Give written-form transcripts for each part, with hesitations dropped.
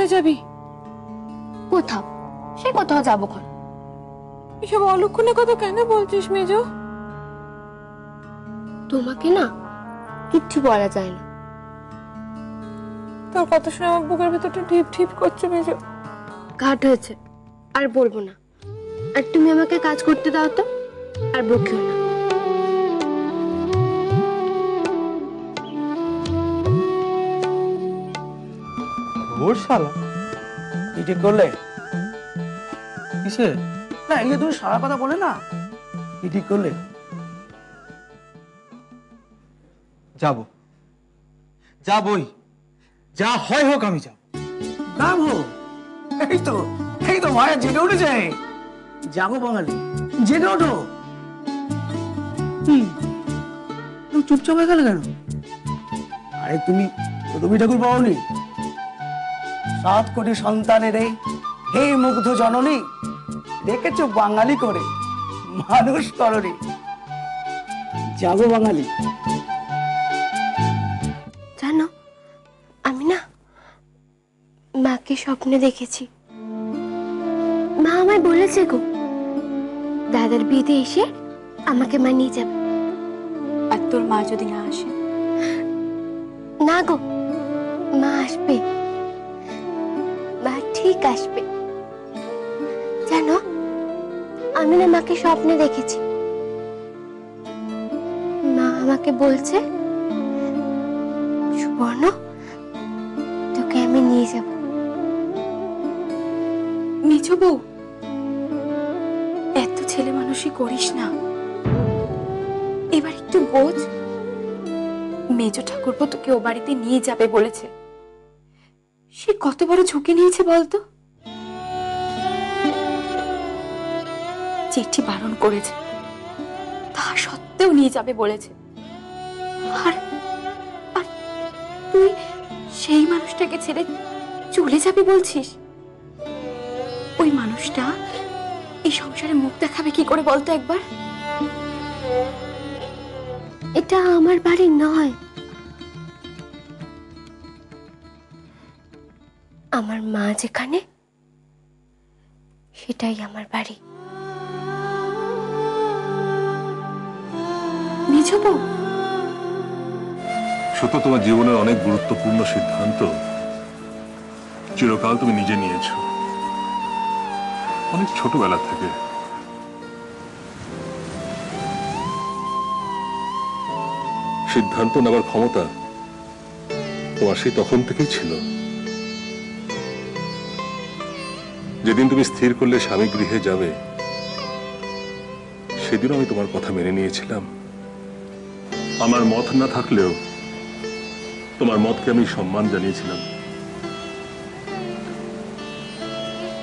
কোথায় যাবি? কোথাও? সে কোথাও যাবো খন। এসব অলক্ষণের কথা কেন বলছিস মেজ? তোমাকে না কিচ্ছু বলা যায় না। তোর কথা শুনে আমার বুকের ভেতরটা ঢিপ ঢিপ করছে মেজ। ঘাট হয়েছে, আর বলবো না। আর তুমি আমাকে কাজ করতে দাও তো, আর বকিও না। ওর শালা কি ঠিক করলে? কিসে? না এই যে তুমি সারা কথা বলে না, কি ঠিক করলে? যাবো, যাবই, যা হয় হোক আমি যাব। ব্রাভো! এই তো মায়া জেগে উঠেছে। জাগো বাঙালি, জেগে ওঠো। তুমি চুপচাপ হয়ে গেলে কেন? আরে তুমি ঠাকুর পাওনি? 7 কোটি সন্তানের এই মুগ্ধ জননী দেখেছো বাঙালি করে, মানুষ করনি। জাগো বাঙালি। জানো, আমি না মাকে স্বপ্নে দেখেছি। মা আমায় বলেছে গো, দাদার বিয়েতে এসে আমাকে মা নিয়ে যাবে। আর তোর মা যদি না আসে? না গো, মা আসবে, মা ঠিক আসবে। জানো, আমি না মাকে স্বপ্নে দেখেছি। মা আমাকে বলছে, সুবর্ণ তোকে আমি নিয়ে যাব। মেজো বউ, এত ছেলে মানুষই করিস না, এবার একটু বোঝ। মেজো ঠাকুরপো তোকে ও বাড়িতে নিয়ে যাবে বলেছে, সে কত বড় ঝুঁকি নিয়েছে বলতো। চিঠি বারণ করেছে, তা সত্ত্বেও নিয়ে যাবে বলেছে। আর তুই সেই মানুষটাকে ছেড়ে চলে যাবে বলছিস? ওই মানুষটা এই সংসারে মুখ দেখাবে কি করে বলতো একবার? এটা আমার বাড়ি নয়, আমার মা যেখানে সেটাই আমার বাড়ি। মেজো বউ, সত্য, তোমার জীবনের অনেক গুরুত্বপূর্ণ সিদ্ধান্ত চিরকাল তুমি নিজে নিয়েছো, অনেক ছোটবেলা থেকে। সিদ্ধান্ত নেবার ক্ষমতা তোমার সেই তখন থেকেই ছিল। যেদিন তুমি স্থির করলে স্বামী গৃহে যাবে, সেদিন আমি তোমার কথা মেনে নিয়েছিলাম। আমার মত না থাকলেও তোমার মতকে আমি সম্মান জানিয়েছিলাম।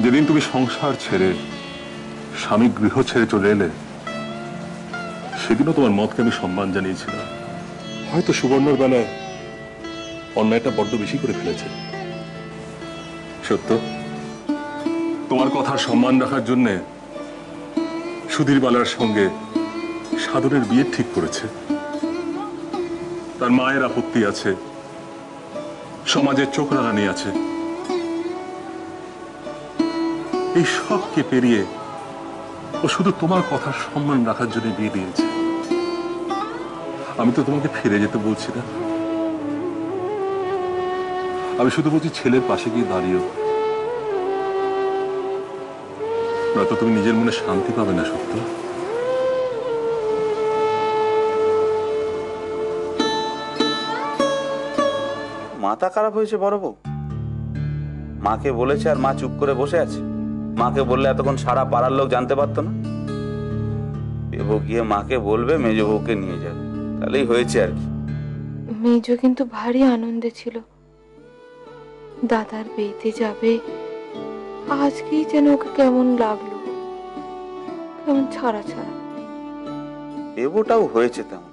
যেদিন তুমি সংসার ছেড়ে স্বামী গৃহ ছেড়ে চলে এলে, সেদিনও তোমার মতকে আমি সম্মান জানিয়েছিলাম। হয়তো সুবর্ণর বেলায় অন্যায়টা বড্ড বেশি করে ফেলেছে। সত্য, তোমার কথার সম্মান রাখার জন্য সুধীর বালার সঙ্গে সাধনের বিয়ে ঠিক করেছে। তার মায়ের আপত্তি আছে, সমাজের চোখ রাঙানি আছে, এই সবকে পেরিয়ে ও শুধু তোমার কথার সম্মান রাখার জন্য বিয়ে দিয়েছে। আমি তো তোমাকে ফিরে যেতে বলছি না, আমি শুধু বলছি ছেলের পাশে গিয়ে দাঁড়িয়েও, নয়তো তুমি নিজের মনে শান্তি পাবে না। সত্য, মাথা খারাপ হয়েছে বড় বউ? মাকে বলেছে আর মা চুপ করে বসে আছে? মাকে বললে এতক্ষণ সারা পাড়ার লোক জানতে পারতো না? এবো গিয়ে মাকে বলবে মেজ বউকে নিয়ে যাবে, তাহলেই হয়েছে আর কি। মেজ কিন্তু ভারী আনন্দে ছিল, দাদার বিয়েতে যাবে। আজকেই যেন ওকে কেমন লাগলো, কেমন ছাড়া ছাড়া। এবোটাও হয়েছে তেমন।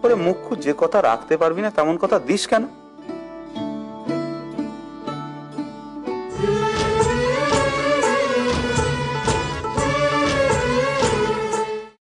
ওরে মুখ যে কথা রাখতে পারবি না তেমন কথা দিস কেন?